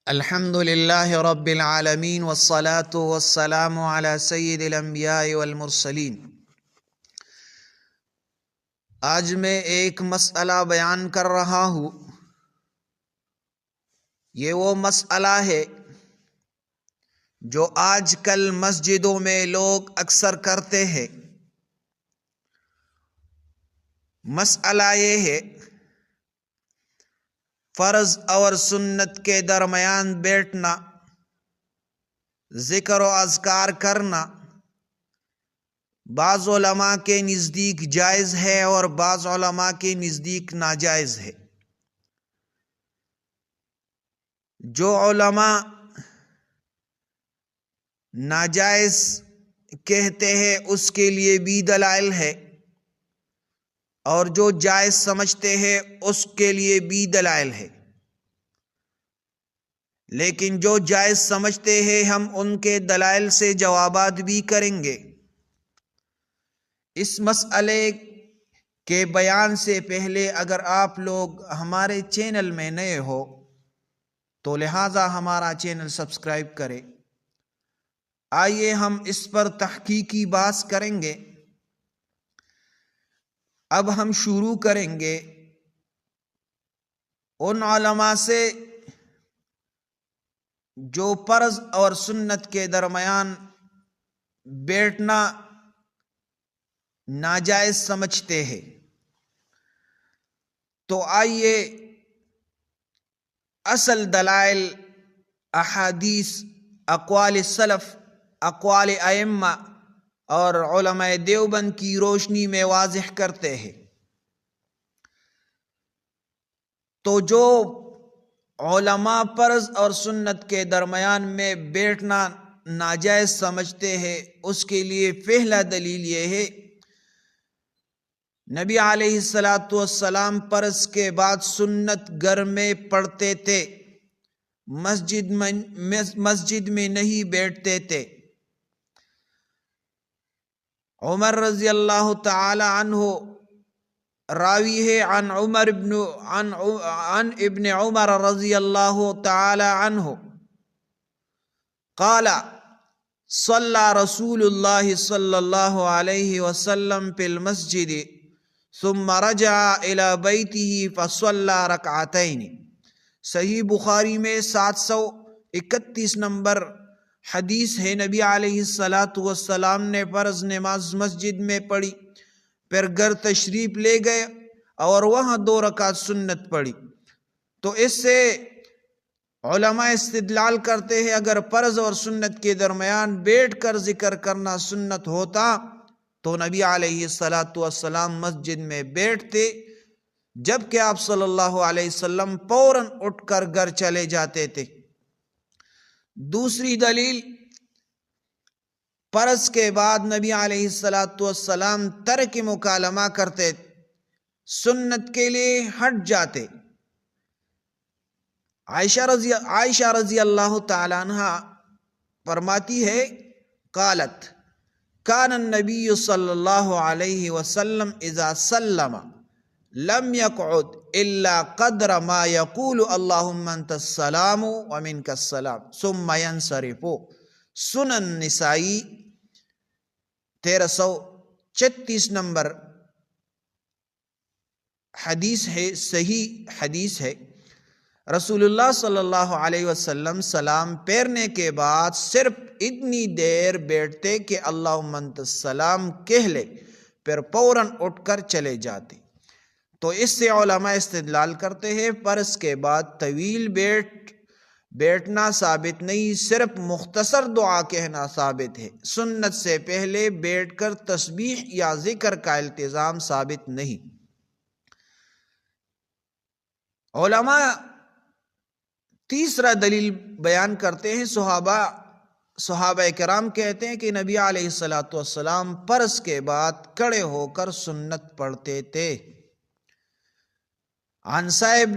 الحمد للہ رب العالمین والصلاة والسلام علی سید الانبیاء والمرسلین۔ آج میں ایک مسئلہ بیان کر رہا ہوں۔ یہ وہ مسئلہ ہے جو آج کل مسجدوں میں لوگ اکثر کرتے ہیں۔ مسئلہ یہ ہے، فرض اور سنت کے درمیان بیٹھنا، ذکر و اذکار کرنا بعض علماء کے نزدیک جائز ہے اور بعض علماء کے نزدیک ناجائز ہے۔ جو علماء ناجائز کہتے ہیں اس کے لیے بھی دلائل ہے، اور جو جائز سمجھتے ہیں اس کے لیے بھی دلائل ہے۔ لیکن جو جائز سمجھتے ہیں ہم ان کے دلائل سے جوابات بھی کریں گے۔ اس مسئلے کے بیان سے پہلے اگر آپ لوگ ہمارے چینل میں نئے ہو تو لہٰذا ہمارا چینل سبسکرائب کریں۔ آئیے ہم اس پر تحقیقی بحث کریں گے۔ اب ہم شروع کریں گے ان علماء سے جو فرض اور سنت کے درمیان بیٹھنا ناجائز سمجھتے ہیں۔ تو آئیے اصل دلائل، احادیث، اقوال سلف، اقوال ائمہ اور علماء دیوبند کی روشنی میں واضح کرتے ہیں۔ تو جو علماء فرض اور سنت کے درمیان میں بیٹھنا ناجائز سمجھتے ہیں اس کے لیے پہلا دلیل یہ ہے، نبی علیہ السلام فرض کے بعد سنت گھر میں پڑھتے تھے، مسجد میں نہیں بیٹھتے تھے۔ عمر رضی اللہ تعالی عنہ راوی ہے عن ابن عمر رضی اللہ تعالی عنہ قال صلی رسول اللہ صلی اللہ علیہ وسلم فی المسجد ثم رجع الى بیتہ فصلی رکعتین۔ صحیح بخاری میں 731 نمبر حدیث ہے۔ نبی علیہ السلام نے فرض نماز مسجد میں پڑھی، پھر گھر تشریف لے گئے اور وہاں 2 رکعت سنت پڑھی۔ تو اس سے علماء استدلال کرتے ہیں اگر فرض اور سنت کے درمیان بیٹھ کر ذکر کرنا سنت ہوتا تو نبی علیہ السلام مسجد میں بیٹھتے، جبکہ آپ صلی اللہ علیہ وسلم فوراً اٹھ کر گھر چلے جاتے تھے۔ دوسری دلیل، فرض کے بعد نبی علیہ السلام ترک مکالمہ کرتے، سنت کے لیے ہٹ جاتے۔ عائشہ رضی اللہ تعالی عنہ فرماتی ہے قالت کان النبی صلی اللہ علیہ وسلم اذا سلم لم يقعد الا قدر ما يقول اللهم انت السلام ومنك السلام ثم ينصرف۔ سنن نسائی 1336 نمبر حدیث ہے، صحیح حدیث ہے۔ رسول اللہ صلی اللہ علیہ وسلم سلام پھیرنے کے بعد صرف اتنی دیر بیٹھتے کہ اللہم انت السلام کہہ لے، پھر فوراً اٹھ کر چلے جاتے۔ تو اس سے علماء استدلال کرتے ہیں فرض کے بعد طویل بیٹھنا ثابت نہیں، صرف مختصر دعا کہنا ثابت ہے۔ سنت سے پہلے بیٹھ کر تسبیح یا ذکر کا التزام ثابت نہیں۔ علماء تیسرا دلیل بیان کرتے ہیں، صحابہ کرام کہتے ہیں کہ نبی علیہ السلام فرض کے بعد کھڑے ہو کر سنت پڑھتے تھے۔ عن صائب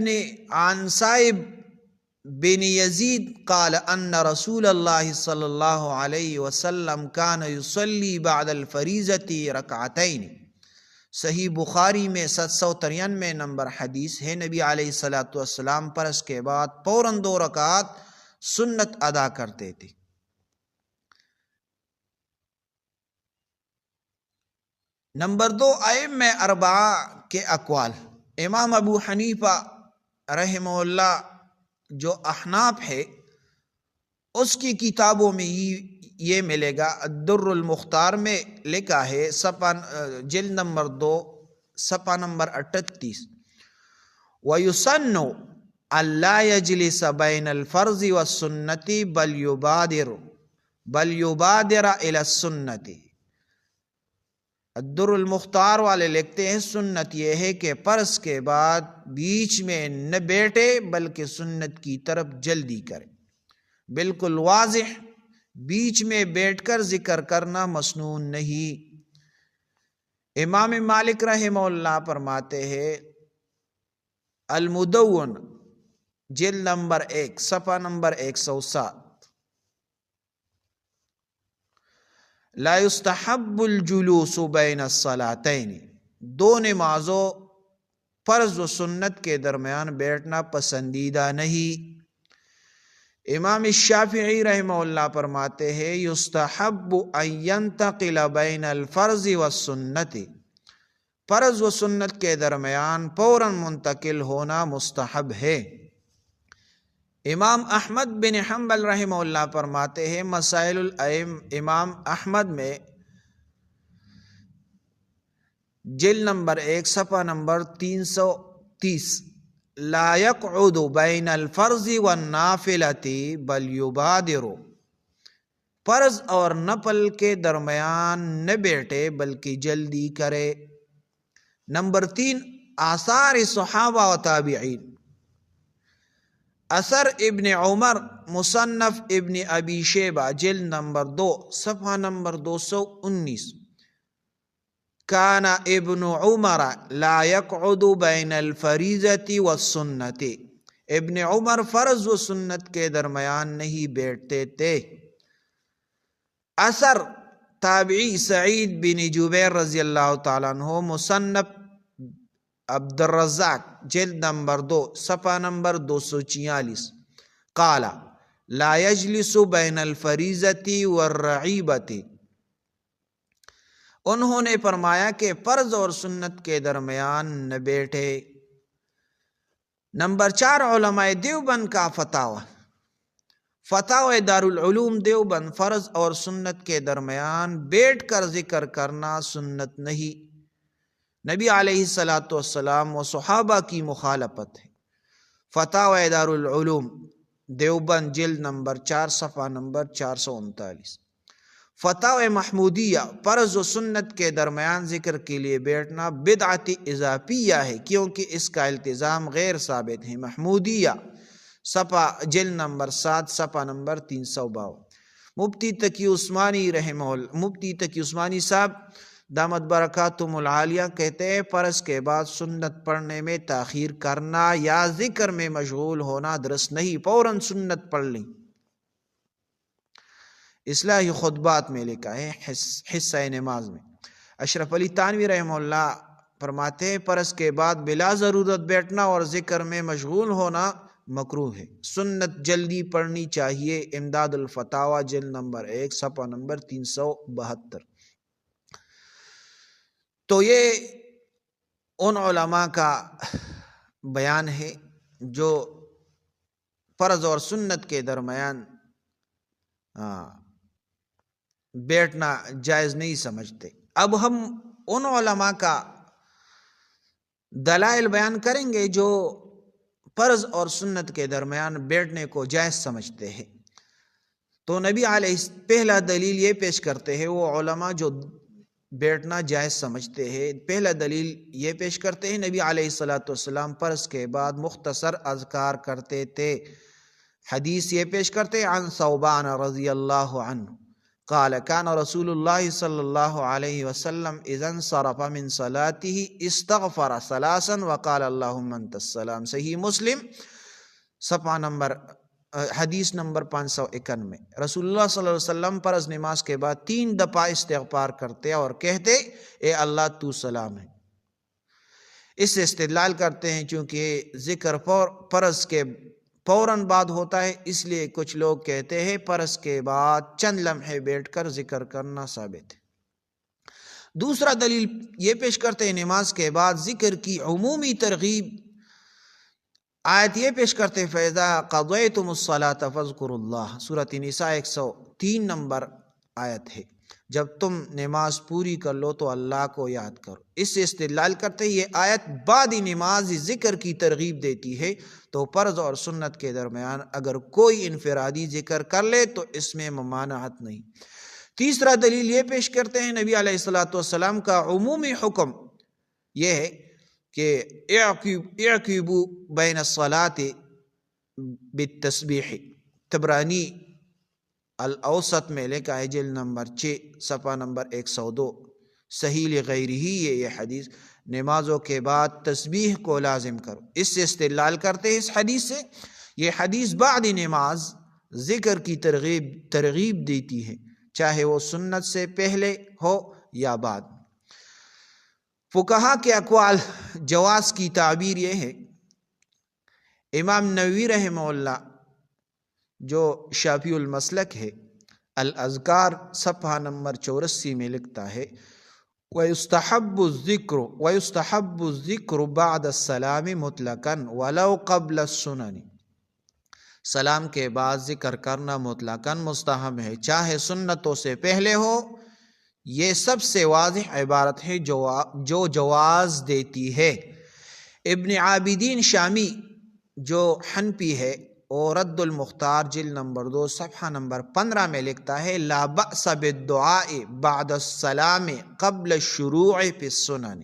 بن یزید قال ان رسول اللہ صلی اللہ علیہ وسلم کان یصلی بعد الفریضۃ رکعتین۔ صحیح بخاری میں 793 نمبر حدیث ہے۔ نبی علیہ السلام فرض کے بعد فوراً 2 رکعت سنت ادا کرتے تھے۔ نمبر 2، ائمہ اربعہ کے اقوال۔ امام ابو حنیفہ رحمہ اللہ جو احناف ہے، اس کی کتابوں میں یہ ملے گا۔ الدر المختار میں لکھا ہے جلد نمبر 2 صفحہ نمبر 38، وَيُسَنُّ أَلَّا يَجْلِسَ بَيْنَ الْفَرْضِ وَالسُّنَّةِ بَلْ يُبَادِرَ إِلَى السُّنَّةِ۔ الدر المختار والے لکھتے ہیں سنت یہ ہے کہ فرض کے بعد بیچ میں نہ بیٹھے بلکہ سنت کی طرف جلدی کرے۔ بالکل واضح، بیچ میں بیٹھ کر ذکر کرنا مسنون نہیں۔ امام مالک رحمہ اللہ فرماتے ہیں المدون جلد نمبر 1 صفحہ نمبر 107، لا يستحب الجلوس بین الصلاتین، دو نمازوں فرض و سنت کے درمیان بیٹھنا پسندیدہ نہیں۔ امام الشافعی رحمہ اللہ فرماتے ہیں یستحب ان ينتقل بین الفرض والسنت، فرض و سنت کے درمیان فوراً منتقل ہونا مستحب ہے۔ امام احمد بن حنبل رحمہ اللہ فرماتے ہیں مسائل امام احمد میں جلد نمبر 1 صفحہ نمبر 330، لا يقعد بین الفرض والنافلۃ بل یبادر، فرض اور نفل کے درمیان نہ بیٹھے بلکہ جلدی کرے۔ نمبر 3، آثار صحابہ و تابعین۔ اثر ابن عمر مصنف ابن ابی شیبہ جلد نمبر 2 صفحہ نمبر 219، کان ابن عمر لا يقعد بین الفریضۃ والسنۃ، ابن عمر فرض و سنت کے درمیان نہیں بیٹھتے تھے۔ اثر تابعی سعید بن جبیر رضی اللہ تعالیٰ عنہ مصنف عبد الرزاق جلد نمبر 2 صفحہ نمبر 246، قال لا يجلس بین الفریضۃ والرعیبۃ، انہوں نے فرمایا کہ فرض اور سنت کے درمیان نہ بیٹھے۔ نمبر 4، علماء دیوبند کا فتاوی۔ فتاوی دارالعلوم دیوبند، فرض اور سنت کے درمیان بیٹھ کر ذکر کرنا سنت نہیں، نبی علیہ السلام و صحابہ کی مخالفت ہے۔ فتاوی دارالعلوم دیوبند جلد نمبر 4 صفحہ نمبر 439۔ فتاوی محمودیہ، فرض و سنت کے درمیان ذکر کے لیے بیٹھنا بدعت اضافیہ ہے کیونکہ اس کا التزام غیر ثابت ہے۔ محمودیہ صفحہ جلد نمبر 7 صفحہ نمبر 352۔ مفتی تقی عثمانی صاحب دامت برکاتہم العالیہ کہتے ہیں فرض کے بعد سنت پڑھنے میں تاخیر کرنا یا ذکر میں مشغول ہونا درست نہیں، فوراً سنت پڑھ لیں۔ اصلاحی خطبات میں لکھا ہے حصہ نماز میں۔ اشرف علی تھانوی رحمہ اللہ فرماتے ہیں فرض کے بعد بلا ضرورت بیٹھنا اور ذکر میں مشغول ہونا مکروہ ہے، سنت جلدی پڑھنی چاہیے۔ امداد الفتاوی جلد نمبر 1 صفحہ نمبر 372۔ تو یہ ان علماء کا بیان ہے جو فرض اور سنت کے درمیان بیٹھنا جائز نہیں سمجھتے۔ اب ہم ان علماء کا دلائل بیان کریں گے جو فرض اور سنت کے درمیان بیٹھنے کو جائز سمجھتے ہیں۔ تو نبی علیہ پہلا دلیل یہ پیش کرتے ہیں وہ علماء جو بیٹھنا جائز سمجھتے ہیں، پہلا دلیل یہ پیش کرتے ہیں نبی علیہ السلام فرض کے بعد مختصر اذکار کرتے تھے۔ حدیث یہ پیش کرتے ہیں عن ثوبان رضی اللہ عنہ قال كان رسول اللہ صلی اللہ علیہ وسلم اذا انصرف من صلاته استغفر ثلاثا وقال اللهم انت السلام، صحیح مسلم صفحہ نمبر حدیث نمبر 591۔ رسول اللہ صلی اللہ علیہ وسلم فرض نماز کے بعد 3 دفعہ استغفار کرتے اور کہتے اے اللہ تو سلام ہے۔ اس سے استدلال کرتے ہیں چونکہ ذکر فرض کے فوراً بعد ہوتا ہے، اس لیے کچھ لوگ کہتے ہیں فرض کے بعد چند لمحے بیٹھ کر ذکر کرنا ثابت ہے۔ دوسرا دلیل یہ پیش کرتے ہیں نماز کے بعد ذکر کی عمومی ترغیب، آیت یہ پیش کرتے فَإِذَا قَضَيْتُمُ الصَّلَاةَ فَاذْكُرُوا اللَّهَ، سورۃ نساء 103 نمبر آیت ہے، جب تم نماز پوری کر لو تو اللہ کو یاد کرو۔ اس سے استدلال کرتے یہ آیت بعد نماز ذکر کی ترغیب دیتی ہے، تو فرض اور سنت کے درمیان اگر کوئی انفرادی ذکر کر لے تو اس میں ممانعت نہیں۔ تیسرا دلیل یہ پیش کرتے ہیں نبی علیہ السلام کا عمومی حکم یہ ہے کہ اعقبوا بین الصلاة بالتسبیح، طبرانی الاوسط میں لکھا ہے جلد نمبر 6 صفحہ نمبر 102، صحیح لغیرہ یہ حدیث، نمازوں کے بعد تسبیح کو لازم کرو۔ اس سے استدلال کرتے ہیں اس حدیث سے، یہ حدیث بعد نماز ذکر کی ترغیب دیتی ہے، چاہے وہ سنت سے پہلے ہو یا بعد۔ فقہا کے اقوال جواز کی تعبیر یہ ہے، امام نووی رحمہ اللہ جو شافعی المسلک ہے، الاذکار صفحہ نمبر 84 میں لکھتا ہے وَيُسْتَحَبُّ الذِّكْرُ بَعْدَ السَّلَامِ مُطْلَقًا وَلَوْ قَبْلَ السُّنَنِ، سلام کے بعد ذکر کرنا مطلقاً مستحب ہے، چاہے سنتوں سے پہلے ہو۔ یہ سب سے واضح عبارت ہے جو جواز دیتی ہے۔ ابن عابدین شامی جو حنفی ہے، اور رد المختار جلد نمبر 2 صفحہ نمبر 15 میں لکھتا ہے لا بأس بالدعاء بعد السلام قبل الشروع فی السنن،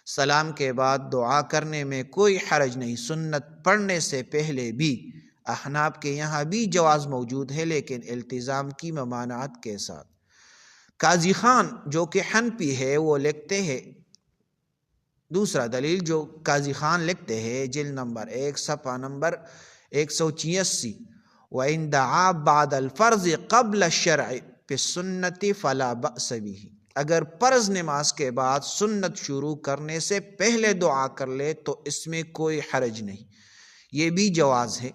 سلام کے بعد دعا کرنے میں کوئی حرج نہیں، سنت پڑھنے سے پہلے بھی۔ احناف کے یہاں بھی جواز موجود ہے، لیکن التزام کی ممانعت کے ساتھ۔ قاضی خان جو کہ حنفی ہے وہ لکھتے ہیں، دوسرا دلیل جو قاضی خان لکھتے ہیں جلد نمبر 1 صفحہ نمبر 186 وَإِن دَعَا بَعْدَ الْفَرْضِ قَبْلَ الشَّرْعِ فِي السُّنَّةِ فَلَا بَأْسَ بِهِ، اگر فرض نماز کے بعد سنت شروع کرنے سے پہلے دعا کر لے تو اس میں کوئی حرج نہیں، یہ بھی جواز ہے۔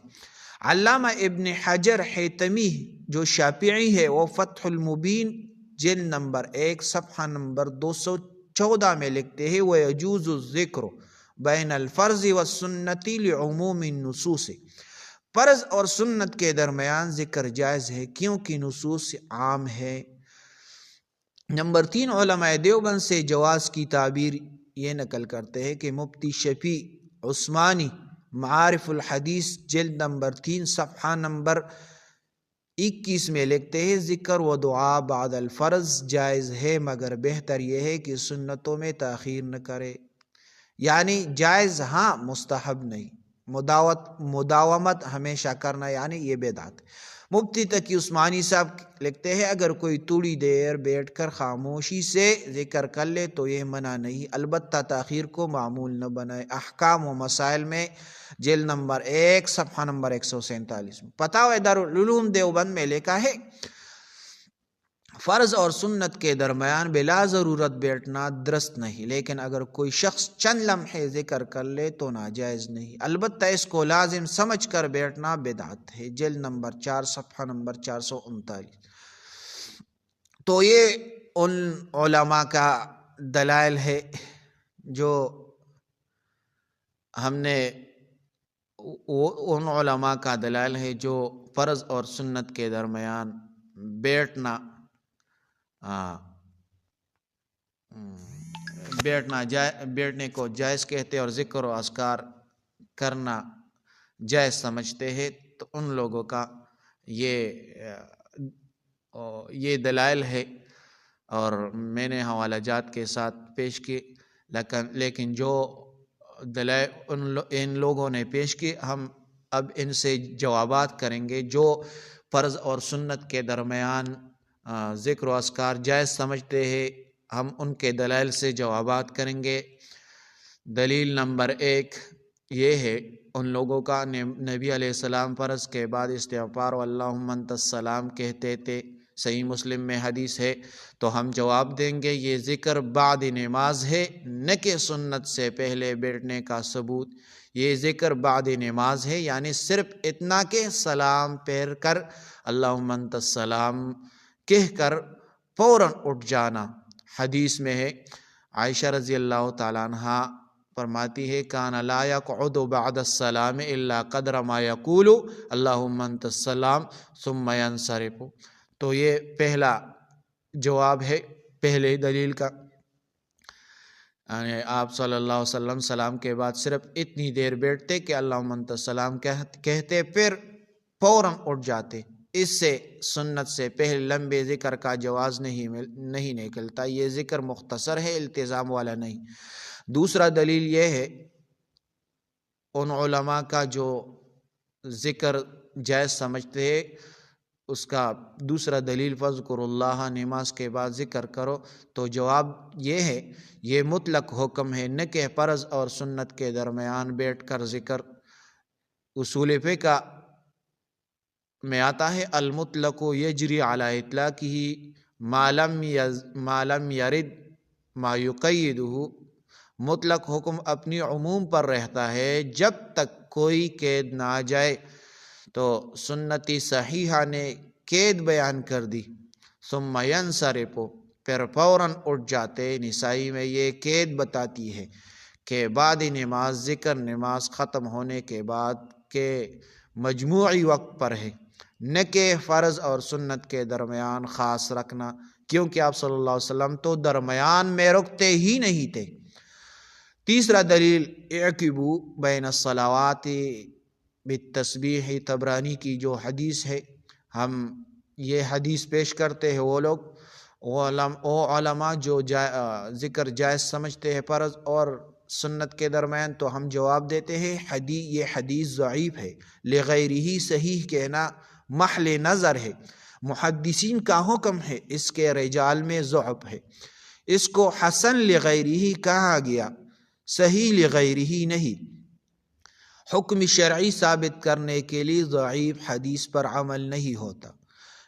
علامہ ابن حجر حیتمی جو شافعی ہے وہ فتح المبین جلد نمبر 1 صفحہ نمبر 214 میں لکھتے ہیں وَيَجُوزُ الذِّكْرُ بَيْنَ الْفَرْضِ وَالسُّنَّةِ لِعُمُومِ النُّصُوصِ، فرض اور سنت کے درمیان ذکر جائز ہے کیونکہ نصوص عام ہے۔ نمبر 3، علماء دیوبند سے جواز کی تعبیر یہ نقل کرتے ہیں کہ مفتی شفیع عثمانی معارف الحدیث جلد نمبر 3 صفحہ نمبر 21 میں لکھتے ہیں ذکر و دعا بعد الفرض جائز ہے، مگر بہتر یہ ہے کہ سنتوں میں تاخیر نہ کرے، یعنی جائز ہاں، مستحب نہیں، مداومت ہمیشہ کرنا یعنی یہ بدعت۔ مفتی تقی عثمانی صاحب لکھتے ہیں اگر کوئی تھوڑی دیر بیٹھ کر خاموشی سے ذکر کر لے تو یہ منع نہیں، البتہ تاخیر کو معمول نہ بنائے۔ احکام و مسائل میں جلد نمبر 1 صفحہ نمبر 147 میں فتاوی دارالعلوم دیوبند میں لکھا ہے فرض اور سنت کے درمیان بلا ضرورت بیٹھنا درست نہیں، لیکن اگر کوئی شخص چند لمحے ذکر کر لے تو ناجائز نہیں، البتہ اس کو لازم سمجھ کر بیٹھنا بدعت ہے، جلد نمبر 4 صفحہ نمبر 439۔ تو یہ ان علماء کا دلائل ہے جو ہم نے ان علماء کا دلائل ہے جو فرض اور سنت کے درمیان بیٹھنے کو جائز کہتے اور ذکر و اذکار کرنا جائز سمجھتے ہیں، تو ان لوگوں کا یہ دلائل ہے، اور میں نے حوالہ جات کے ساتھ پیش کی، لیکن جو دلائل ان لوگوں نے پیش کی ہم اب ان سے جوابات کریں گے۔ جو فرض اور سنت کے درمیان ذکر و اذکار جائز سمجھتے ہیں ہم ان کے دلائل سے جوابات کریں گے۔ دلیل نمبر 1 یہ ہے ان لوگوں کا، نبی علیہ السلام فرض کے بعد استغفار اللہم انت السلام کہتے تھے، صحیح مسلم میں حدیث ہے، تو ہم جواب دیں گے یہ ذکر بعد نماز ہے، نہ کہ سنت سے پہلے بیٹھنے کا ثبوت یہ ذکر بعد نماز ہے، یعنی صرف اتنا کہ سلام پھیر کر اللہم انت السلام کہہ کر فوراً اٹھ جانا۔ حدیث میں ہے، عائشہ رضی اللہ تعالیٰ عنہ فرماتی ہے کان لا یقعد بعد السلام الا قدر ما یقول اللہم انت السلام ثم ینصرف۔ تو یہ پہلا جواب ہے پہلے دلیل کا، یعنی آپ صلی اللہ علیہ وسلم سلام کے بعد صرف اتنی دیر بیٹھتے کہ اللہم انت السلام کہتے، پھر فوراً اٹھ جاتے۔ اس سے سنت سے پہلے لمبے ذکر کا جواز نہیں نکلتا، یہ ذکر مختصر ہے، التزام والا نہیں۔ دوسرا دلیل یہ ہے ان علماء کا جو ذکر جائز سمجھتے ہیں، اس کا دوسرا دلیل فَاذْكُرُوا اللَّهَ، نماز کے بعد ذکر کرو، تو جواب یہ ہے یہ مطلق حکم ہے، نہ کہ فرض اور سنت کے درمیان بیٹھ کر ذکر۔ اصول فقہ میں آتا ہے المطلق یجری علی اطلاقہ ما لم یرد ما یقیدہ، مطلق حکم اپنی عموم پر رہتا ہے جب تک کوئی قید نہ آ جائے۔ تو سنتی صحیحہ نے قید بیان کر دی، ثم ینصرف، پھر فوراً اٹھ جاتے۔ نسائی میں یہ قید بتاتی ہے کہ بعد نماز ذکر نماز ختم ہونے کے بعد کے مجموعی وقت پر ہے، نہ کہ فرض اور سنت کے درمیان خاص رکھنا، کیونکہ آپ صلی اللہ علیہ وسلم تو درمیان میں رکتے ہی نہیں تھے۔ تیسرا دلیل اعقبوا بین الصلوات بالتسبیح، طبرانی کی جو حدیث ہے، ہم یہ حدیث پیش کرتے ہیں وہ لوگ علماء جو ذکر جائز سمجھتے ہیں فرض اور سنت کے درمیان، تو ہم جواب دیتے ہیں یہ حدیث ضعیف ہے، لغیرہ صحیح کہنا محل نظر ہے، محدثین کا حکم ہے، اس کے رجال میں ضعف ہے، اس کو حسن لغیرہ کہا گیا، صحیح لغیرہ نہیں۔ حکم شرعی ثابت کرنے کے لیے ضعیف حدیث پر عمل نہیں ہوتا۔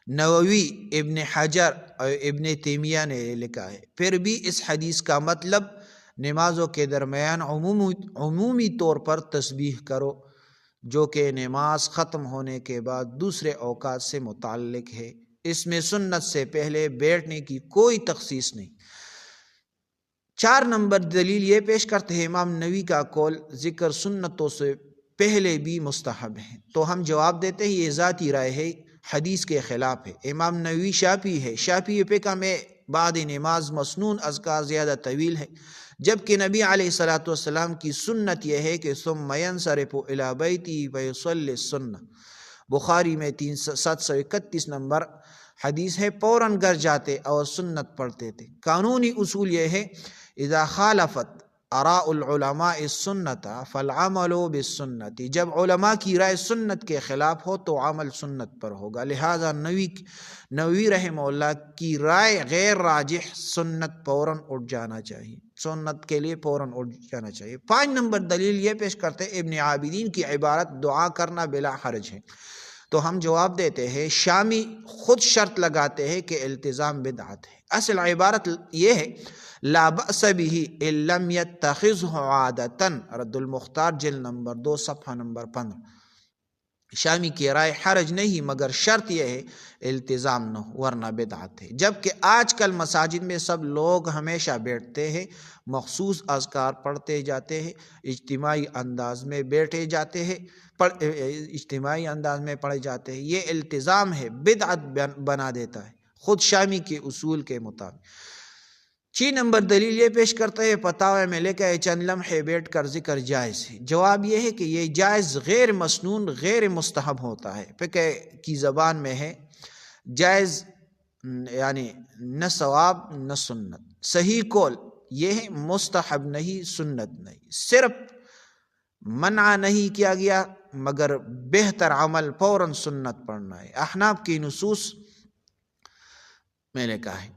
نووی، ابن حجر اور ابن تیمیہ نے لکھا ہے پھر بھی اس حدیث کا مطلب نمازوں کے درمیان عمومی طور پر تسبیح کرو، جو کہ نماز ختم ہونے کے بعد دوسرے اوقات سے متعلق ہے، اس میں سنت سے پہلے بیٹھنے کی کوئی تخصیص نہیں۔ 4 نمبر دلیل یہ پیش کرتے ہیں امام نووی کا قول ذکر سنتوں سے پہلے بھی مستحب ہے، تو ہم جواب دیتے ہیں یہ ذاتی رائے ہے، حدیث کے خلاف ہے۔ امام نووی شافعی ہے، شافعی فقہ میں بعد نماز مسنون اذکار زیادہ طویل ہے، جبکہ نبی علیہ الصلوۃ والسلام کی سنت یہ ہے کہ ثم ینصرف الی بیتہ فیصلی السنہ، بخاری میں 731 نمبر حدیث ہے، فوراً گھر جاتے اور سنت پڑھتے تھے۔ قانونی اصول یہ ہے اذا خالفت آراء العلماء السنت فالعمل بالسنت، جب علماء کی رائے سنت کے خلاف ہو تو عمل سنت پر ہوگا، لہذا نووی رحمہ اللہ کی رائے غیر راجح، سنت فوراً اٹھ جانا چاہیے، سنت کے لیے فوراً اٹھ جانا چاہیے۔ 5 نمبر دلیل یہ پیش کرتے ابن عابدین کی عبارت دعا کرنا بلا حرج ہے، تو ہم جواب دیتے ہیں شامی خود شرط لگاتے ہیں کہ التزام بدعت ہے، اصل عبارت یہ ہے لا بأس به ان لم يتخذه عادتا، رد المختار جلد نمبر 2 صفحہ نمبر 15۔ شامی کی رائے حرج نہیں مگر شرط یہ ہے التزام نہ ہو ورنہ بدعت ہے، جبکہ آج کل مساجد میں سب لوگ ہمیشہ بیٹھتے ہیں، مخصوص اذکار پڑھتے جاتے ہیں، اجتماعی انداز میں بیٹھے جاتے ہیں، اجتماعی انداز میں پڑھے جاتے ہیں، یہ التزام ہے، بدعت بنا دیتا ہے خود شامی کے اصول کے مطابق۔ 6 نمبر دلیل یہ پیش کرتا ہے فتاوی میں لکھا ہے چند لمحے بیٹھ کر ذکر جائز ہے، جواب یہ ہے کہ یہ جائز غیر مسنون غیر مستحب ہوتا ہے، فقہ کی زبان میں ہے جائز یعنی نہ ثواب نہ سنت، صحیح قول یہ ہے مستحب نہیں سنت نہیں، صرف منع نہیں کیا گیا مگر بہتر عمل فوراً سنت پڑھنا ہے۔ احناف کی نصوص میں نے کہا ہے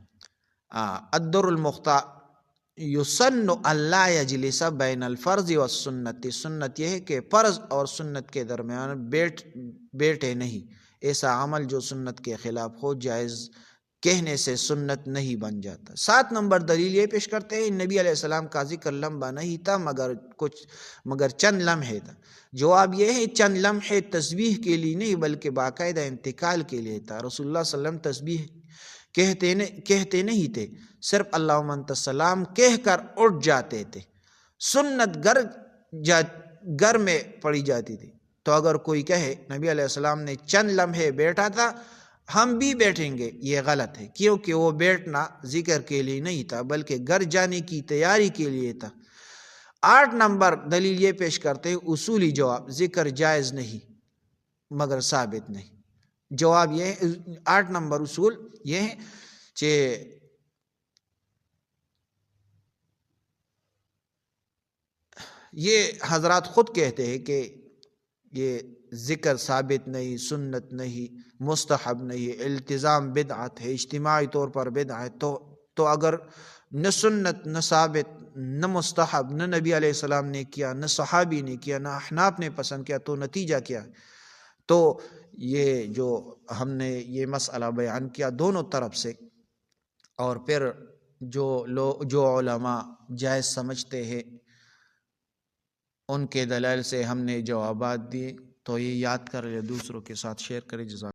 الدر المختار یسن اللہ یجلس بین الفرض والسنت، سنت یہ ہے کہ فرض اور سنت کے درمیان بیٹھے نہیں، ایسا عمل جو سنت کے خلاف ہو جائز کہنے سے سنت نہیں بن جاتا۔ 7 نمبر دلیل یہ پیش کرتے ہیں نبی علیہ السلام کا ذکر لمبا نہیں تھا مگر چند لمحے تھا۔ جواب یہ ہے چند لمحے تسبیح کے لیے نہیں بلکہ باقاعدہ انتقال کے لیے تھا۔ رسول اللہ صلی اللہ علیہ وسلم تسبیح کہتے نہیں تھے، صرف اللہم انت السلام کہہ کر اٹھ جاتے تھے۔ سنت گھر میں پڑھی جاتی تھی، تو اگر کوئی کہے نبی علیہ السلام نے چند لمحے بیٹھا تھا ہم بھی بیٹھیں گے، یہ غلط ہے، کیونکہ وہ بیٹھنا ذکر کے لیے نہیں تھا بلکہ گھر جانے کی تیاری کے لیے تھا۔ 8 نمبر دلیل یہ پیش کرتے ہیں اصولی جواب ذکر جائز نہیں مگر ثابت نہیں۔ جواب یہ ہے 8 نمبر اصول یہ ہے کہ یہ حضرات خود کہتے ہیں کہ یہ ذکر ثابت نہیں، سنت نہیں، مستحب نہیں، التزام بدعت ہے، اجتماعی طور پر بدعت ہے، تو اگر نہ سنت نہ ثابت نہ مستحب نہ نبی علیہ السلام نے کیا نہ صحابی نے کیا نہ احناف نے پسند کیا تو نتیجہ کیا؟ تو یہ جو ہم نے یہ مسئلہ بیان کیا دونوں طرف سے، اور پھر جو علماء جائز سمجھتے ہیں ان کے دلائل سے ہم نے جوابات دیے، تو یہ یاد کر لیں، دوسروں کے ساتھ شیئر کریں۔ جزاک